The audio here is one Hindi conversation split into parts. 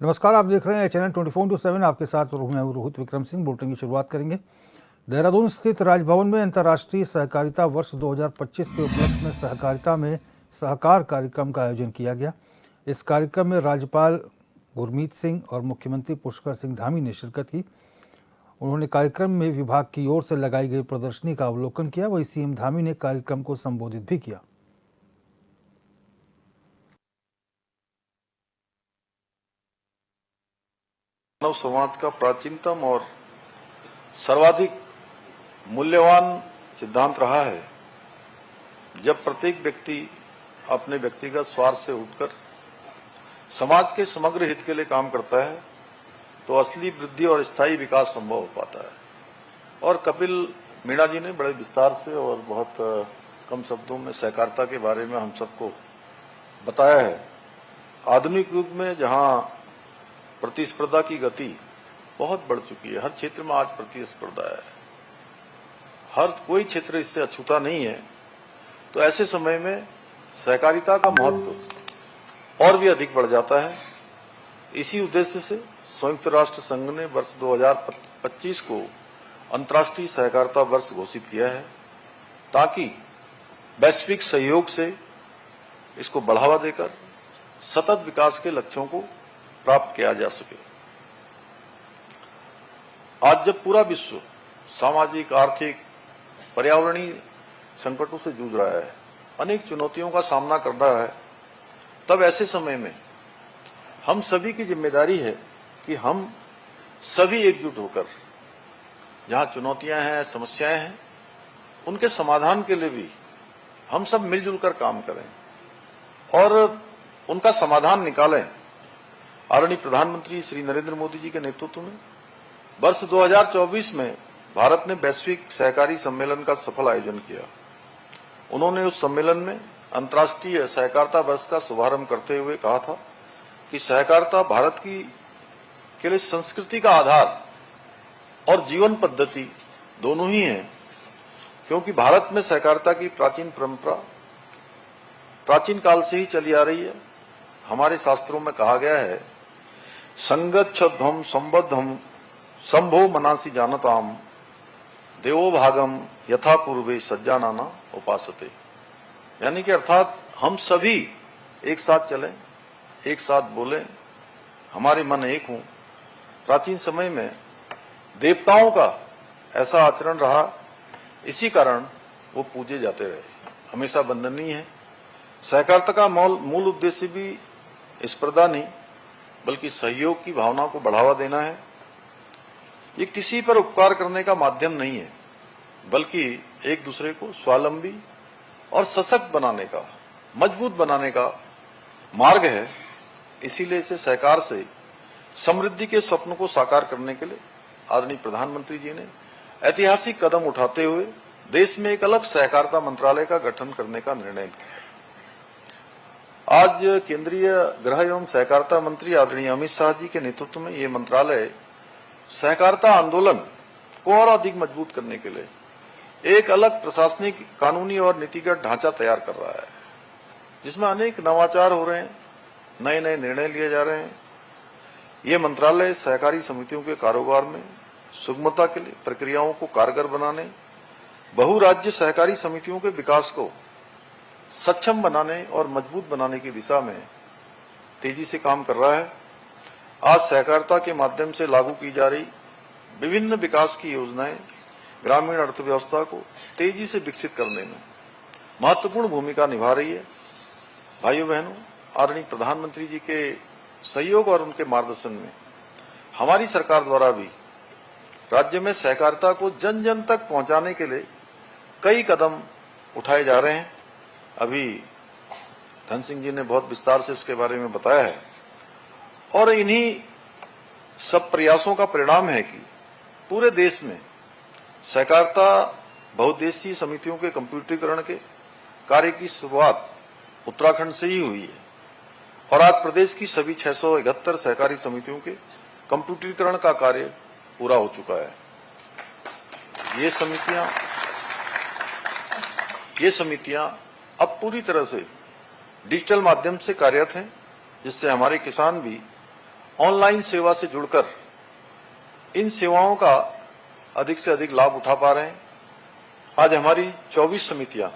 नमस्कार, आप देख रहे हैं चैनल 24/7। आपके साथ मैं रोहित विक्रम सिंह। बुलेटिन की शुरुआत करेंगे। देहरादून स्थित राजभवन में अंतर्राष्ट्रीय सहकारिता वर्ष 2025 के उपलक्ष्य में सहकारिता में सहकार कार्यक्रम का आयोजन किया गया। इस कार्यक्रम में राज्यपाल गुरमीत सिंह और मुख्यमंत्री पुष्कर सिंह धामी ने शिरकत की। उन्होंने कार्यक्रम में विभाग की ओर से लगाई गई प्रदर्शनी का अवलोकन किया। वहीं सीएम धामी ने कार्यक्रम को संबोधित भी किया। मानव समाज का प्राचीनतम और सर्वाधिक मूल्यवान सिद्धांत रहा है। जब प्रत्येक व्यक्ति अपने व्यक्तिगत स्वार्थ से उठकर समाज के समग्र हित के लिए काम करता है तो असली वृद्धि और स्थायी विकास संभव हो पाता है। और कपिल मीणा जी ने बड़े विस्तार से और बहुत कम शब्दों में सहकारिता के बारे में हम सबको बताया है। आधुनिक युग में जहां प्रतिस्पर्धा की गति बहुत बढ़ चुकी है, हर क्षेत्र में आज प्रतिस्पर्धा है, हर कोई क्षेत्र इससे अछूता नहीं है, तो ऐसे समय में सहकारिता का महत्व और भी अधिक बढ़ जाता है। इसी उद्देश्य से संयुक्त राष्ट्र संघ ने वर्ष 2025 को अंतर्राष्ट्रीय सहकारिता वर्ष घोषित किया है ताकि वैश्विक सहयोग से इसको बढ़ावा देकर सतत विकास के लक्ष्यों को प्राप्त किया जा सके। आज जब पूरा विश्व सामाजिक, आर्थिक, पर्यावरणीय संकटों से जूझ रहा है, अनेक चुनौतियों का सामना कर रहा है, तब ऐसे समय में हम सभी की जिम्मेदारी है कि हम सभी एकजुट होकर जहां चुनौतियां हैं, समस्याएं हैं, उनके समाधान के लिए भी हम सब मिलजुल कर काम करें और उनका समाधान निकालें। आदरणीय प्रधानमंत्री श्री नरेंद्र मोदी जी के नेतृत्व में वर्ष 2024 में भारत ने वैश्विक सहकारी सम्मेलन का सफल आयोजन किया। उन्होंने उस सम्मेलन में अंतर्राष्ट्रीय सहकारिता वर्ष का शुभारंभ करते हुए कहा था कि सहकारिता भारत के लिए संस्कृति का आधार और जीवन पद्धति दोनों ही है, क्योंकि भारत में सहकारिता की प्राचीन परंपरा प्राचीन काल से ही चली आ रही है। हमारे शास्त्रों में कहा गया है, संगच्छध्वम संबद्धम संभो मनासी जानताम देवो भागम यथा पूर्वे सज्जानाना उपासते। यानी कि अर्थात हम सभी एक साथ चलें, एक साथ बोलें, हमारे मन एक हों। प्राचीन समय में देवताओं का ऐसा आचरण रहा, इसी कारण वो पूजे जाते रहे, हमेशा वंदनीय है। सहकारिता का मूल उद्देश्य भी स्पर्धा नहीं बल्कि सहयोग की भावना को बढ़ावा देना है। ये किसी पर उपकार करने का माध्यम नहीं है, बल्कि एक दूसरे को स्वावलंबी और सशक्त बनाने का, मजबूत बनाने का मार्ग है। इसीलिए इसे सहकार से समृद्धि के स्वप्न को साकार करने के लिए आदरणीय प्रधानमंत्री जी ने ऐतिहासिक कदम उठाते हुए देश में एक अलग सहकारिता मंत्रालय का गठन करने का निर्णय किया। आज केंद्रीय गृह एवं सहकारिता मंत्री आदरणीय अमित शाह जी के नेतृत्व में ये मंत्रालय सहकारिता आंदोलन को और अधिक मजबूत करने के लिए एक अलग प्रशासनिक, कानूनी और नीतिगत ढांचा तैयार कर रहा है, जिसमें अनेक नवाचार हो रहे हैं, नए नए निर्णय लिए जा रहे हैं। ये मंत्रालय सहकारी समितियों के कारोबार में सुगमता के लिए प्रक्रियाओं को कारगर बनाने, बहुराज्य सहकारी समितियों के विकास को सक्षम बनाने और मजबूत बनाने की दिशा में तेजी से काम कर रहा है। आज सहकारिता के माध्यम से लागू की जा रही विभिन्न विकास की योजनाएं ग्रामीण अर्थव्यवस्था को तेजी से विकसित करने में महत्वपूर्ण भूमिका निभा रही है। भाइयों बहनों, आदरणीय प्रधानमंत्री जी के सहयोग और उनके मार्गदर्शन में हमारी सरकार द्वारा भी राज्य में सहकारिता को जन जन तक पहुंचाने के लिए कई कदम उठाए जा रहे हैं। अभी धन सिंह जी ने बहुत विस्तार से उसके बारे में बताया है और इन्हीं सब प्रयासों का परिणाम है कि पूरे देश में सहकारिता बहुउद्देशीय समितियों के कंप्यूटरीकरण के कार्य की शुरुआत उत्तराखंड से ही हुई है और आज प्रदेश की सभी 671 सहकारी समितियों के कंप्यूटरीकरण का कार्य पूरा हो चुका है। ये समितियां अब पूरी तरह से डिजिटल माध्यम से कार्यरत हैं, जिससे हमारे किसान भी ऑनलाइन सेवा से जुड़कर इन सेवाओं का अधिक से अधिक लाभ उठा पा रहे हैं। आज हमारी 24 समितियां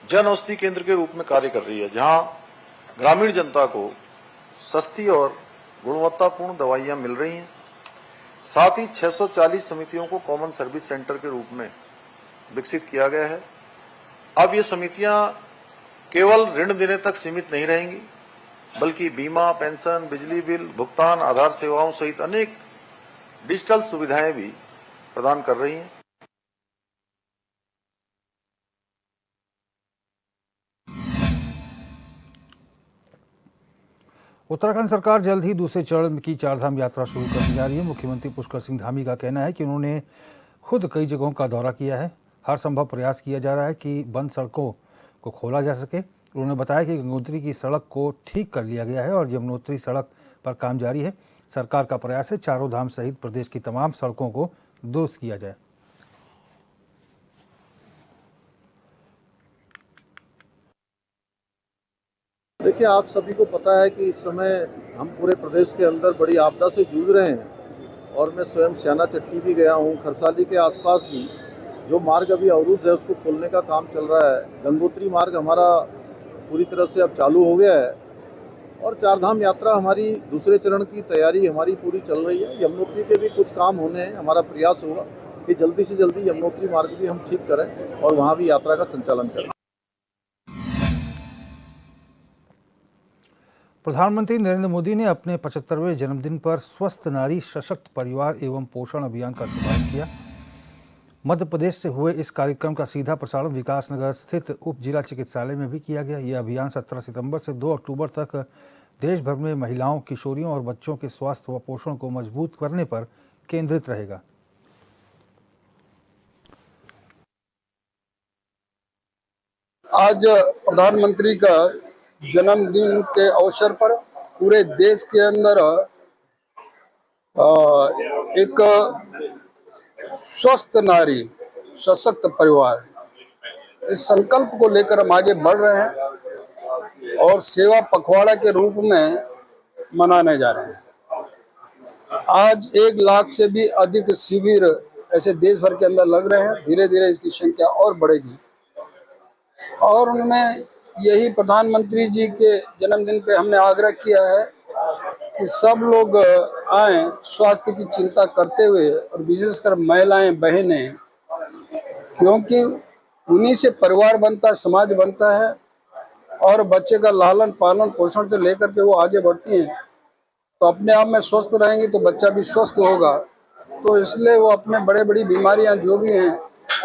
जन औषधि केंद्र के रूप में कार्य कर रही है, जहां ग्रामीण जनता को सस्ती और गुणवत्तापूर्ण दवाइयां मिल रही हैं। साथ ही 640 समितियों को कॉमन सर्विस सेंटर के रूप में विकसित किया गया है। अब ये समितियां केवल ऋण देने तक सीमित नहीं रहेंगी, बल्कि बीमा, पेंशन, बिजली बिल भुगतान, आधार सेवाओं सहित अनेक डिजिटल सुविधाएं भी प्रदान कर रही हैं। उत्तराखंड सरकार जल्द ही दूसरे चरण की चारधाम यात्रा शुरू करने जा रही है। मुख्यमंत्री पुष्कर सिंह धामी का कहना है कि उन्होंने खुद कई जगहों का दौरा किया है। हर संभव प्रयास किया जा रहा है कि बंद सड़कों को खोला जा सके। उन्होंने बताया कि गंगोत्री की सड़क को ठीक कर लिया गया है और यमुनोत्री सड़क पर काम जारी है। सरकार का प्रयास है चारों धाम सहित प्रदेश की तमाम सड़कों को दुरुस्त किया जाए। देखिए, आप सभी को पता है कि इस समय हम पूरे प्रदेश के अंदर बड़ी आपदा से जूझ रहे हैं और मैं स्वयं स्याना चट्टी भी गया हूं। खरसाली के आसपास भी जो मार्ग अभी अवरुद्ध है उसको खोलने का काम चल रहा है। गंगोत्री मार्ग हमारा पूरी तरह से अब चालू हो गया है और चारधाम यात्रा हमारी दूसरे चरण की तैयारी हमारी पूरी चल रही है। यमुनोत्री के भी कुछ काम होने हैं। हमारा प्रयास होगा कि जल्दी से जल्दी यमुनोत्री मार्ग भी हम ठीक करें और वहाँ भी यात्रा का संचालन करें। प्रधानमंत्री नरेंद्र मोदी ने अपने 75वें जन्मदिन पर स्वस्थ नारी सशक्त परिवार एवं पोषण अभियान का शुभारंभ किया। मध्य प्रदेश से हुए इस कार्यक्रम का सीधा प्रसारण विकासनगर स्थित उप जिला चिकित्सालय में भी किया गया। यह अभियान 17 सितंबर से 2 अक्टूबर तक देश भर में महिलाओं, किशोरियों और बच्चों के स्वास्थ्य व पोषण को मजबूत करने पर केंद्रित रहेगा। आज प्रधानमंत्री का जन्मदिन के अवसर पर पूरे देश के अंदर एक स्वस्थ नारी सशक्त परिवार इस संकल्प को लेकर हम आगे बढ़ रहे हैं और सेवा पखवाड़ा के रूप में मनाने जा रहे हैं। आज 1 लाख से भी अधिक शिविर ऐसे देश भर के अंदर लग रहे हैं। धीरे धीरे इसकी संख्या और बढ़ेगी और उनमें यही प्रधानमंत्री जी के जन्मदिन पे हमने आग्रह किया है कि सब लोग आए स्वास्थ्य की चिंता करते हुए और विशेषकर महिलाएं, बहनें, क्योंकि उन्हीं से परिवार बनता है, समाज बनता है और बच्चे का लालन पालन पोषण से लेकर के वो आगे बढ़ती हैं। तो अपने आप में स्वस्थ रहेंगी तो बच्चा भी स्वस्थ होगा। तो इसलिए वो अपने बड़ी बीमारियां जो भी हैं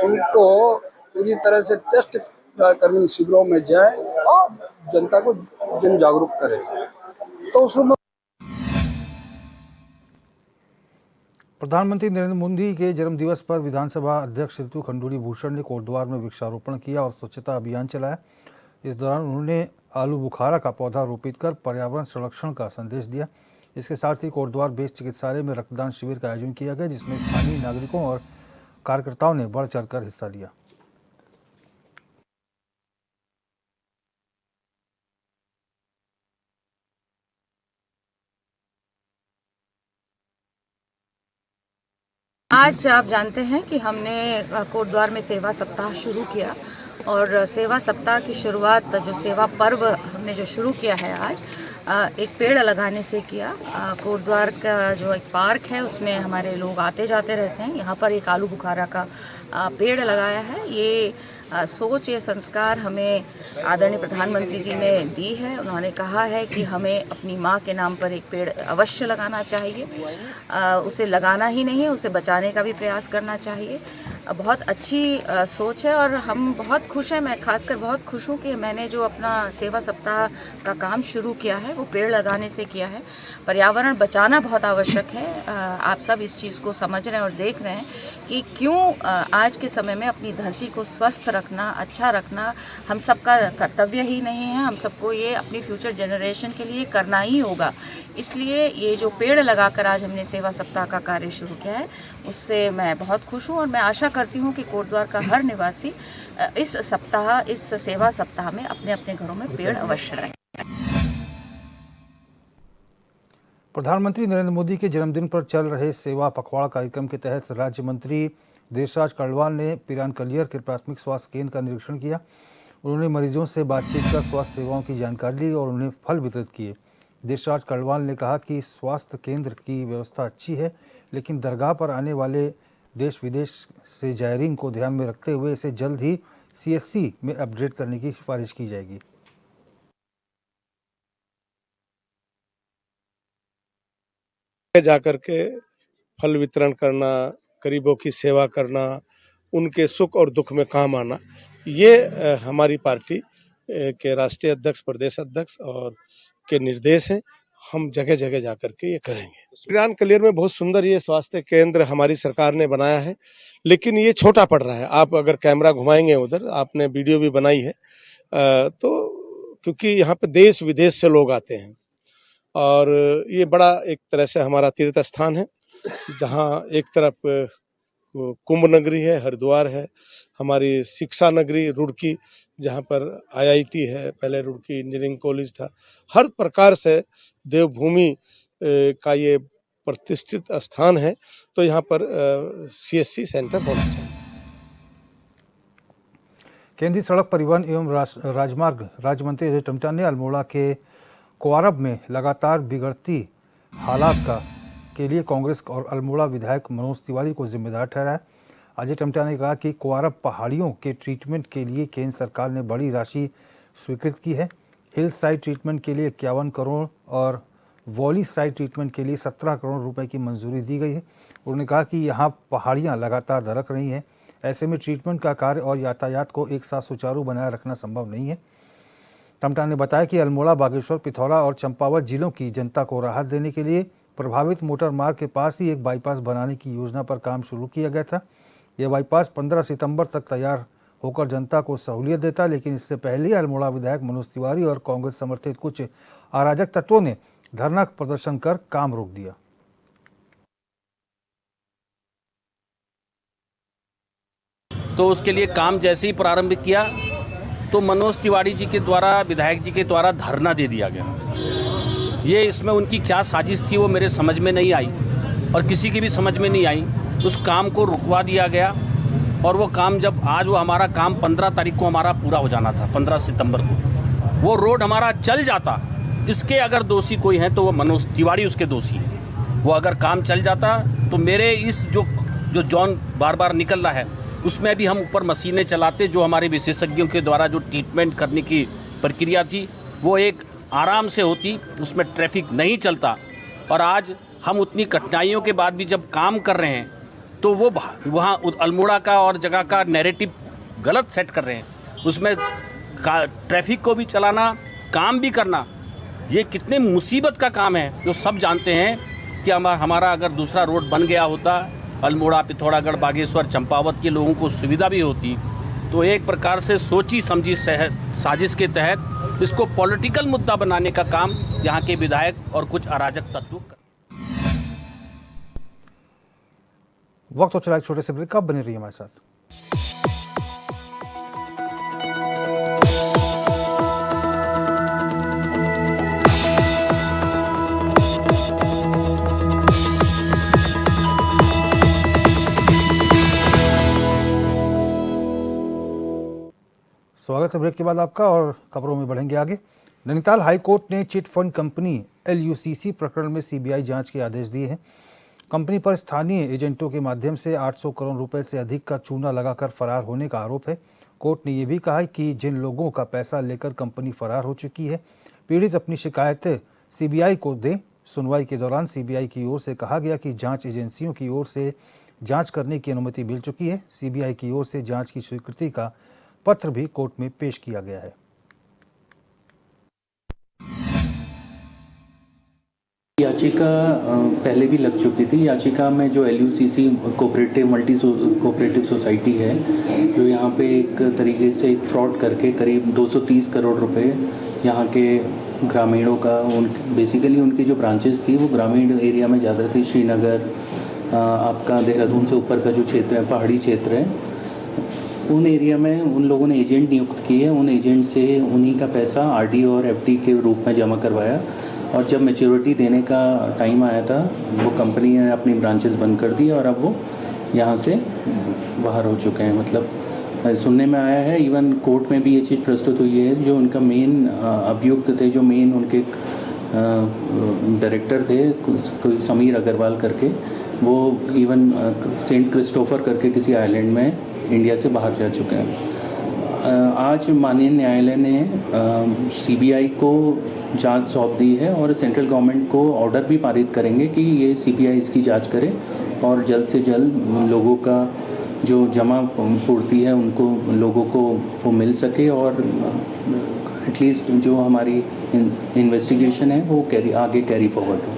उनको पूरी तरह से टेस्ट करने शिविरों में जाए और जनता को जन जागरूक करे। तो उसमें प्रधानमंत्री नरेंद्र मोदी के जन्मदिवस पर विधानसभा अध्यक्ष ऋतु खंडूड़ी भूषण ने कोटद्वार में वृक्षारोपण किया और स्वच्छता अभियान चलाया। इस दौरान उन्होंने आलू बुखारा का पौधा रोपित कर पर्यावरण संरक्षण का संदेश दिया। इसके साथ ही कोटद्वार बेस चिकित्सालय में रक्तदान शिविर का आयोजन किया गया, जिसमें स्थानीय नागरिकों और कार्यकर्ताओं ने बढ़ चढ़कर हिस्सा लिया। आज आप जानते हैं कि हमने कोटद्वार में सेवा सप्ताह शुरू किया और सेवा सप्ताह की शुरुआत जो सेवा पर्व हमने जो शुरू किया है आज एक पेड़ लगाने से किया। कोटद्वार का जो एक पार्क है उसमें हमारे लोग आते जाते रहते हैं। यहाँ पर एक आलू बुखारा का पेड़ लगाया है। ये सोच, ये संस्कार हमें आदरणीय प्रधानमंत्री जी ने दी है। उन्होंने कहा है कि हमें अपनी माँ के नाम पर एक पेड़ अवश्य लगाना चाहिए। उसे लगाना ही नहीं है, उसे बचाने का भी प्रयास करना चाहिए। बहुत अच्छी सोच है और हम बहुत खुश हैं। मैं खासकर बहुत खुश हूँ कि मैंने जो अपना सेवा सप्ताह का काम शुरू किया है वो पेड़ लगाने से किया है। पर्यावरण बचाना बहुत आवश्यक है। आप सब इस चीज़ को समझ रहे हैं और देख रहे हैं कि क्यों आज के समय में अपनी धरती को स्वस्थ रखना, अच्छा रखना हम सबका कर्तव्य ही नहीं है। हम सबको ये अपनी फ्यूचर जनरेशन के लिए करना ही होगा। इसलिए ये जो पेड़ लगाकर आज हमने सेवा सप्ताह का कार्य शुरू किया है उससे मैं बहुत खुश हूँ और मैं आशा करती हूँ कि कोटद्वार का हर निवासी इस सेवा सप्ताह में अपने अपने घरों में पेड़ अवश्य रखें। प्रधानमंत्री नरेंद्र मोदी के जन्मदिन पर चल रहे सेवा पखवाड़ा कार्यक्रम के तहत राज्य मंत्री देशराज कड़वाल ने पिरानकलियर के प्राथमिक स्वास्थ्य केंद्र का निरीक्षण किया। उन्होंने मरीजों से बातचीत कर स्वास्थ्य सेवाओं की जानकारी ली और उन्हें फल वितरित किए। देशराज कड़वाल ने कहा कि स्वास्थ्य केंद्र की व्यवस्था अच्छी है, लेकिन दरगाह पर आने वाले देश विदेश से जायरीन को ध्यान में रखते हुए इसे जल्द ही CSC में अपग्रेड करने की सिफारिश की जाएगी। जाकर के फल वितरण करना, गरीबों की सेवा करना, उनके सुख और दुख में काम आना, ये हमारी पार्टी के राष्ट्रीय अध्यक्ष, प्रदेश अध्यक्ष और के निर्देश हैं। हम जगह जगह जाकर के ये करेंगे। पिरानकलियर में बहुत सुंदर ये स्वास्थ्य केंद्र हमारी सरकार ने बनाया है, लेकिन ये छोटा पड़ रहा है। आप अगर कैमरा घुमाएंगे उधर, आपने वीडियो भी बनाई है, तो क्योंकि यहाँ पे देश विदेश से लोग आते हैं और ये बड़ा एक तरह से हमारा तीर्थ स्थान है, जहाँ एक तरफ कुंभ नगरी है, हरिद्वार है, हमारी शिक्षा नगरी रुड़की, जहाँ पर IIT है, पहले रुड़की इंजीनियरिंग कॉलेज था। हर प्रकार से देवभूमि का ये प्रतिष्ठित स्थान है, तो यहाँ पर CSC सेंटर होना चाहिए। केंद्रीय सड़क परिवहन एवं राजमार्ग राज्य मंत्री अजय टम्टा ने अल्मोड़ा के कोआरब में लगातार बिगड़ती हालात के लिए कांग्रेस और अल्मोड़ा विधायक मनोज तिवारी को जिम्मेदार ठहराया। अजय टम्टा ने कहा कि कोआरब पहाड़ियों के ट्रीटमेंट के लिए केंद्र सरकार ने बड़ी राशि स्वीकृत की है। हिल साइड ट्रीटमेंट के लिए 51 करोड़ और वॉली साइड ट्रीटमेंट के लिए 17 करोड़ रुपए की मंजूरी दी गई है। उन्होंने कहा कि यहाँ पहाड़ियाँ लगातार दरक रही हैं, ऐसे में ट्रीटमेंट का कार्य और यातायात को एक साथ सुचारू बनाए रखना संभव नहीं है। टम्टा ने बताया कि अल्मोड़ा, बागेश्वर, पिथौरा और चंपावत जिलों की जनता को राहत देने के लिए प्रभावित मोटर मार्ग के पास ही एक बाईपास बनाने की योजना पर काम शुरू किया गया था। यह बाईपास 15 सितंबर तक तैयार होकर जनता को सहूलियत देता, लेकिन इससे पहले अल्मोड़ा विधायक मनोज तिवारी और कांग्रेस समर्थित कुछ अराजक तत्वों ने धरना प्रदर्शन कर काम रोक दिया। तो उसके लिए काम जैसे ही प्रारंभ किया तो मनोज तिवारी जी के द्वारा, विधायक जी के द्वारा धरना दे दिया गया। ये इसमें उनकी क्या साजिश थी वो मेरे समझ में नहीं आई और किसी की भी समझ में नहीं आई। उस काम को रुकवा दिया गया और वो काम जब आज वो हमारा काम 15 तारीख को हमारा पूरा हो जाना था, 15 सितंबर को वो रोड हमारा चल जाता। इसके अगर दोषी कोई है तो वो मनोज तिवारी उसके दोषी है। वो अगर काम चल जाता तो मेरे इस जो जॉन बार बार निकल रहा है उसमें भी हम ऊपर मशीनें चलाते, जो हमारे विशेषज्ञों के द्वारा जो ट्रीटमेंट करने की प्रक्रिया थी वो एक आराम से होती, उसमें ट्रैफिक नहीं चलता। और आज हम उतनी कठिनाइयों के बाद भी जब काम कर रहे हैं तो वो वहाँ अल्मोड़ा का और जगह का नैरेटिव गलत सेट कर रहे हैं। उसमें ट्रैफिक को भी चलाना, काम भी करना, ये कितने मुसीबत का काम है जो सब जानते हैं कि हमारा अगर दूसरा रोड बन गया होता, अल्मोड़ा, पिथौरागढ़, बागेश्वर, चंपावत के लोगों को सुविधा भी होती। तो एक प्रकार से सोची समझी साजिश के तहत इसको पॉलिटिकल मुद्दा बनाने का काम यहाँ के विधायक और कुछ अराजक तत्व कर। वक्त हो चला एक छोटे से ब्रेक का, बने रहिए हमारे साथ। स्वागत है ब्रेक के बाद आपका, और खबरों में बढ़ेंगे आगे। नैनीताल हाईकोर्ट ने चिट फंड कंपनी LUCC प्रकरण में CBI जांच के आदेश दिए हैं। कंपनी पर स्थानीय एजेंटों के माध्यम से 800 करोड़ रुपए से अधिक का चूना लगाकर फरार होने का आरोप है। कोर्ट ने यह भी कहा कि जिन लोगों का पैसा लेकर कंपनी फरार हो चुकी है, पीड़ित अपनी शिकायतें CBI को दें। सुनवाई के दौरान CBI की ओर से कहा गया कि जांच एजेंसियों की ओर से जांच करने की अनुमति मिल चुकी है। CBI की ओर से जांच की स्वीकृति का पत्र भी कोर्ट में पेश किया गया है। याचिका पहले भी लग चुकी थी। याचिका में जो LUCC cooperative multi cooperative society है, जो यहाँ पे एक तरीके से एक फ्रॉड करके करीब 230 करोड़ रुपए यहाँ के ग्रामीणों का, बेसिकली उनकी जो ब्रांचेस थी वो ग्रामीण एरिया में ज़्यादा थी। श्रीनगर, आपका देहरादून से ऊपर का जो क्षेत्र है, पहाड़ी क्षेत्र है, उन एरिया में उन लोगों ने एजेंट नियुक्त किए। उन एजेंट से उन्हीं का पैसा RD और FD के रूप में जमा करवाया और जब मैच्योरिटी देने का टाइम आया था वो कंपनी ने अपनी ब्रांचेस बंद कर दी और अब वो यहाँ से बाहर हो चुके हैं। मतलब सुनने में आया है, इवन कोर्ट में भी ये चीज़ प्रस्तुत हुई है, जो उनका मेन अभियुक्त थे, जो मेन उनके डायरेक्टर थे कोई समीर अग्रवाल करके, वो इवन सेंट क्रिस्टोफर करके किसी आइलैंड में इंडिया से बाहर जा चुके हैं। आज माननीय न्यायालय ने सीबीआई को जांच सौंप दी है और सेंट्रल गवर्नमेंट को ऑर्डर भी पारित करेंगे कि ये सीबीआई इसकी जांच करे और जल्द से जल्द लोगों का जो जमा पूर्ति है उनको लोगों को वो मिल सके और एटलीस्ट जो हमारी इन्वेस्टिगेशन है वो आगे कैरी फॉरवर्ड हो।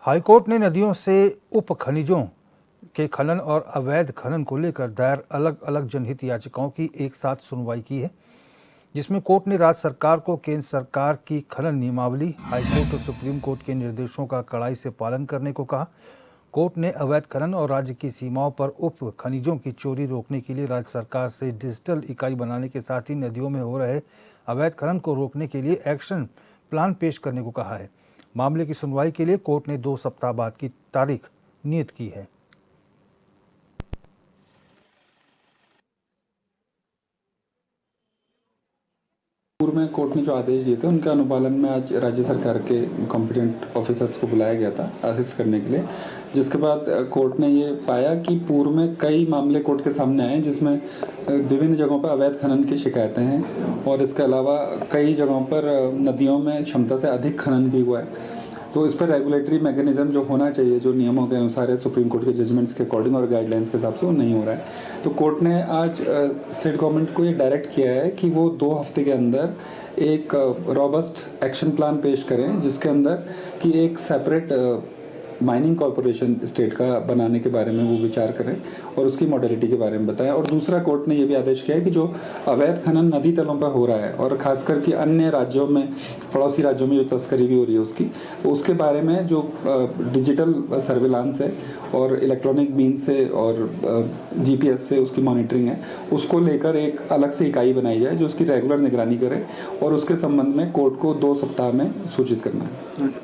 हाईकोर्ट ने नदियों से उप खनिजों के खनन और अवैध खनन को लेकर दायर अलग अलग जनहित याचिकाओं की एक साथ सुनवाई की है, जिसमें कोर्ट ने राज्य सरकार को केंद्र सरकार की खनन नियमावली, हाईकोर्ट और सुप्रीम कोर्ट के निर्देशों का कड़ाई से पालन करने को कहा। कोर्ट ने अवैध खनन और राज्य की सीमाओं पर उप खनिजों की चोरी रोकने के लिए राज्य सरकार से डिजिटल इकाई बनाने के साथ ही नदियों में हो रहे अवैध खनन को रोकने के लिए एक्शन प्लान पेश करने को कहा है। मामले की सुनवाई के लिए कोर्ट ने 2 सप्ताह बाद की तारीख नियत की है। पूर्व में कोर्ट ने जो आदेश दिए थे उनके अनुपालन में आज राज्य सरकार के कॉम्पिटेंट ऑफिसर्स को बुलाया गया था असिस्ट करने के लिए, जिसके बाद कोर्ट ने ये पाया कि पूर्व में कई मामले कोर्ट के सामने आए जिसमें विभिन्न जगहों पर अवैध खनन की शिकायतें हैं और इसके अलावा कई जगहों पर नदियों में क्षमता से अधिक खनन भी हुआ है। तो इस पर रेगुलेटरी मैकेनिज्म जो होना चाहिए, जो नियमों के अनुसार है, सुप्रीम कोर्ट के जजमेंट्स के अकॉर्डिंग और गाइडलाइंस के हिसाब से, वो नहीं हो रहा है। तो कोर्ट ने आज स्टेट गवर्नमेंट को ये डायरेक्ट किया है कि वो 2 हफ्ते के अंदर एक रॉबस्ट एक्शन प्लान पेश करें, जिसके अंदर कि एक सेपरेट माइनिंग कॉरपोरेशन स्टेट का बनाने के बारे में वो विचार करें और उसकी मॉडलिटी के बारे में बताएं। और दूसरा, कोर्ट ने ये भी आदेश किया है कि जो अवैध खनन नदी तलों पर हो रहा है और खासकर कि अन्य राज्यों में, पड़ोसी राज्यों में जो तस्करी भी हो रही है उसकी, तो उसके बारे में जो डिजिटल सर्विलांस है और इलेक्ट्रॉनिक मीन से और GPS से उसकी मॉनिटरिंग है, उसको लेकर एक अलग से इकाई बनाई जाए जो उसकी रेगुलर निगरानी करे और उसके संबंध में कोर्ट को 2 सप्ताह में सूचित करना है।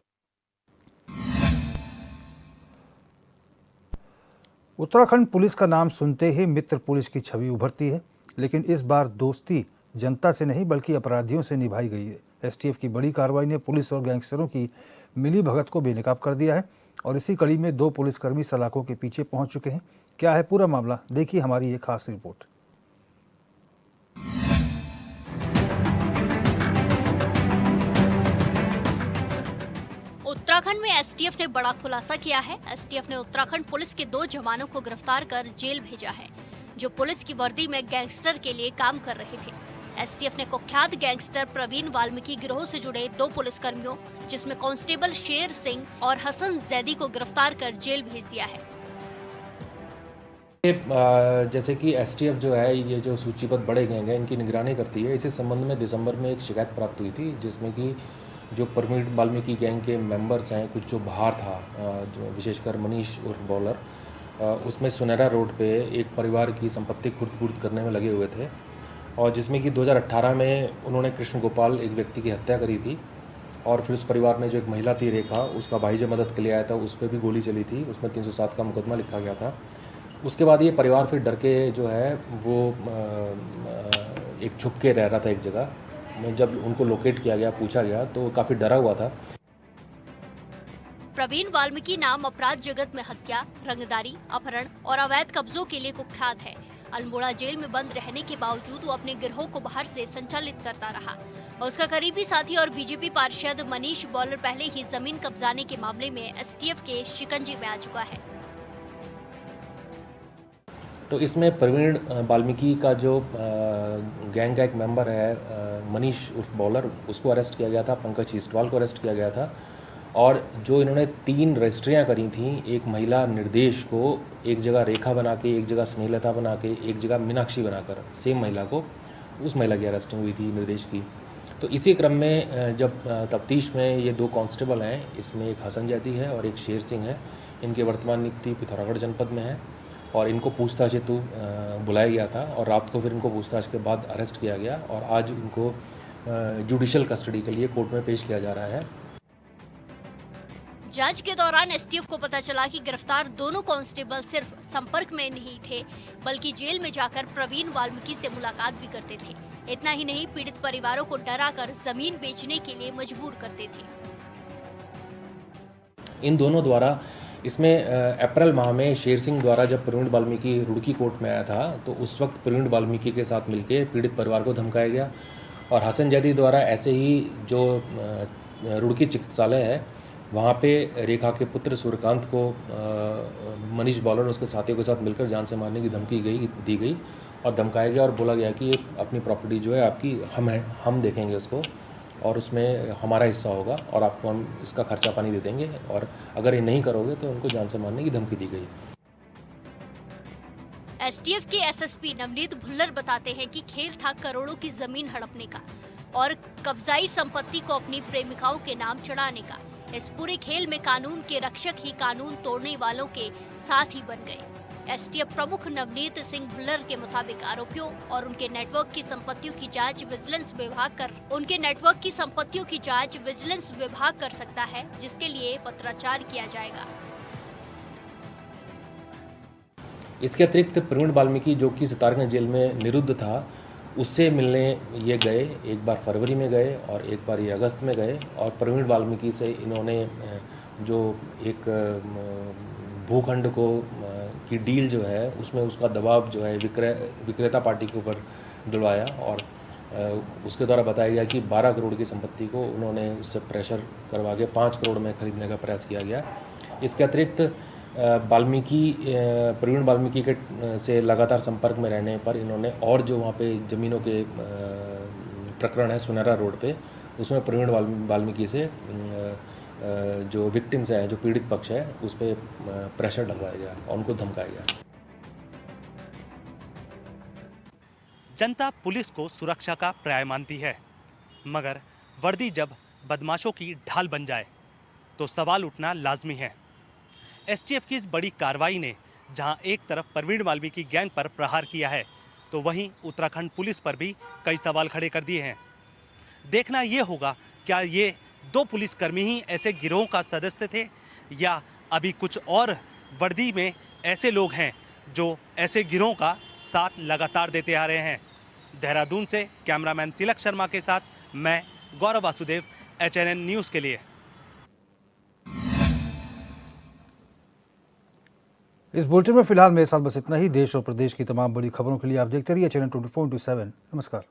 उत्तराखंड पुलिस का नाम सुनते ही मित्र पुलिस की छवि उभरती है, लेकिन इस बार दोस्ती जनता से नहीं बल्कि अपराधियों से निभाई गई है। STF की बड़ी कार्रवाई ने पुलिस और गैंगस्टरों की मिली भगत को बेनकाब कर दिया है और इसी कड़ी में 2 पुलिसकर्मी सलाखों के पीछे पहुंच चुके हैं। क्या है पूरा मामला, देखिए हमारी ये खास रिपोर्ट। उत्तराखंड में STF ने बड़ा खुलासा किया है। STF ने उत्तराखंड पुलिस के 2 जवानों को गिरफ्तार कर जेल भेजा है, जो पुलिस की वर्दी में गैंगस्टर के लिए काम कर रहे थे। STF ने कुख्यात गैंगस्टर प्रवीण वाल्मीकि गिरोह से जुड़े 2 पुलिसकर्मियों, जिसमें कांस्टेबल शेर सिंह और हसन जैदी को गिरफ्तार कर जेल भेज दिया है। जैसे कि STF जो है, ये जो सूचीबद्ध बड़े गैंग हैं, इनकी निगरानी करती है। इसी संबंध में दिसंबर में एक शिकायत प्राप्त हुई थी, जिसमें कि जो प्रवीण वाल्मीकि गैंग के मेंबर्स हैं, कुछ जो बाहर था, जो विशेषकर मनीष उर्फ बॉलर, उसमें सुनहरा रोड पे एक परिवार की संपत्ति खुर्द-बुर्द करने में लगे हुए थे और जिसमें कि 2018 में उन्होंने कृष्ण गोपाल, एक व्यक्ति की हत्या करी थी और फिर उस परिवार में जो एक महिला थी रेखा, उसका भाई जो मदद के लिए आया था, उस पर भी गोली चली थी, उसमें 307 का मुकदमा लिखा गया था। उसके बाद ये परिवार फिर डर के जो है वो एक छुप के रह रहा था एक जगह। जब उनको लोकेट किया गया, पूछा गया, तो काफ़ी डरा हुआ था। प्रवीण वाल्मीकि नाम अपराध जगत में हत्या, रंगदारी, अपहरण और अवैध कब्जों के लिए कुख्यात है। अल्मोड़ा जेल में बंद रहने के बावजूद वो अपने गिरोह को बाहर से संचालित करता रहा। उसका करीबी साथी और बीजेपी पार्षद मनीष बॉलर पहले ही जमीन कब्जाने के मामले में STF के शिकंजे में आ चुका है। तो इसमें प्रवीण वाल्मीकि का जो गैंग का एक मेंबर है मनीष उर्फ बॉलर, उसको अरेस्ट किया गया था। पंकज ईस्टवाल को अरेस्ट किया गया था और जो इन्होंने 3 रजिस्ट्रियाँ करी थी, एक महिला निर्देश को एक जगह रेखा बना के, एक जगह स्नेहलता बना के, एक जगह मीनाक्षी बनाकर, सेम महिला को, उस महिला की अरेस्टिंग हुई थी निर्देश की। तो इसी क्रम में जब तफ्तीश में ये 2 कांस्टेबल हैं, इसमें एक हसन जैदी है और एक शेर सिंह है, इनकी वर्तमान नियुक्ति पिथौरागढ़ जनपद में है और इनको पूछताछ हेतु बुलाया गया था और रात को फिर इनको पूछताछ के बाद अरेस्ट किया गया और आज इनको जुडिशियल कस्टडी के लिए कोर्ट में पेश किया जा रहा है। जांच के दौरान एसटीएफ को पता चला कि गिरफ्तार दोनों कांस्टेबल सिर्फ संपर्क में नहीं थे, बल्कि जेल में जाकर प्रवीण वाल्मीकि से मुलाकात भी करते थे। इतना ही नहीं, पीड़ित परिवारों को डराकर जमीन बेचने के लिए मजबूर करते थे। इन दोनों द्वारा इसमें अप्रैल माह में शेर सिंह द्वारा जब प्रवीण वाल्मीकि रुड़की कोर्ट में आया था तो उस वक्त प्रवीण वाल्मीकि के साथ मिलकर पीड़ित परिवार को धमकाया गया और हसन जैदी द्वारा ऐसे ही जो रुड़की चिकित्सालय है वहाँ पे रेखा के पुत्र सूर्यकांत को मनीष बॉलर और उसके साथियों के साथ मिलकर जान से मारने की धमकी दी गई और धमकाया गया और बोला गया कि ये अपनी प्रॉपर्टी जो है आपकी हम देखेंगे उसको और उसमें हमारा हिस्सा होगा और आपको हम इसका खर्चा पानी दे देंगे और अगर ये नहीं करोगे तो उनको जान से मारने की धमकी दी गई। एसटीएफ के एसएसपी नवनीत भुल्लर बताते हैं कि खेल था करोड़ों की जमीन हड़पने का और कब्जाई संपत्ति को अपनी प्रेमिकाओं के नाम चढ़ाने का। इस पूरे खेल में कानून के रक्षक ही कानून तोड़ने वालों के साथ ही बन गए। एसटीएफ प्रमुख नवनीत सिंह भुल्लर के मुताबिक आरोपियों और उनके नेटवर्क की संपत्तियों की जांच विजिलेंस विभाग कर सकता है, जिसके लिए पत्राचार किया जाएगा। इसके अतिरिक्त प्रवीण वाल्मीकि जो कि सितारगंज जेल में निरुद्ध था उससे मिलने ये गए, एक बार फरवरी में गए और एक बार ये अगस्त में गए और प्रवीण वाल्मीकि से इन्होंने जो एक भूखंड को की डील जो है उसमें उसका दबाव जो है विक्रेता पार्टी के ऊपर डलवाया और उसके द्वारा बताया गया कि 12 करोड़ की संपत्ति को उन्होंने उससे प्रेशर करवा के 5 करोड़ में खरीदने का प्रयास किया गया। इसके अतिरिक्त प्रवीण वाल्मीकि के से लगातार संपर्क में रहने पर इन्होंने और जो वहाँ पे ज़मीनों के प्रकरण है सुनहरा रोड पे उसमें प्रवीण वाल्मीकि से जो विक्टिम्स हैं, जो पीड़ित पक्ष है, उस पर प्रेशर डलवाया गया और उनको धमकाया गया। जनता पुलिस को सुरक्षा का पर्याय मानती है, मगर वर्दी जब बदमाशों की ढाल बन जाए तो सवाल उठना लाजमी है। एसटीएफ की इस बड़ी कार्रवाई ने जहां एक तरफ प्रवीण वाल्मीकि गैंग पर प्रहार किया है तो वहीं उत्तराखंड पुलिस पर भी कई सवाल खड़े कर दिए हैं। देखना ये होगा क्या ये 2 पुलिसकर्मी ही ऐसे गिरोह का सदस्य थे या अभी कुछ और वर्दी में ऐसे लोग हैं जो ऐसे गिरोह का साथ लगातार देते आ रहे हैं। देहरादून से कैमरामैन तिलक शर्मा के साथ मैं गौरव वासुदेव, HNN न्यूज़ के लिए। इस बुलेटिन में फिलहाल मेरे साथ बस इतना ही। देश और प्रदेश की तमाम बड़ी खबरों के लिए आप देखते रहिए HNN 24/7। नमस्कार।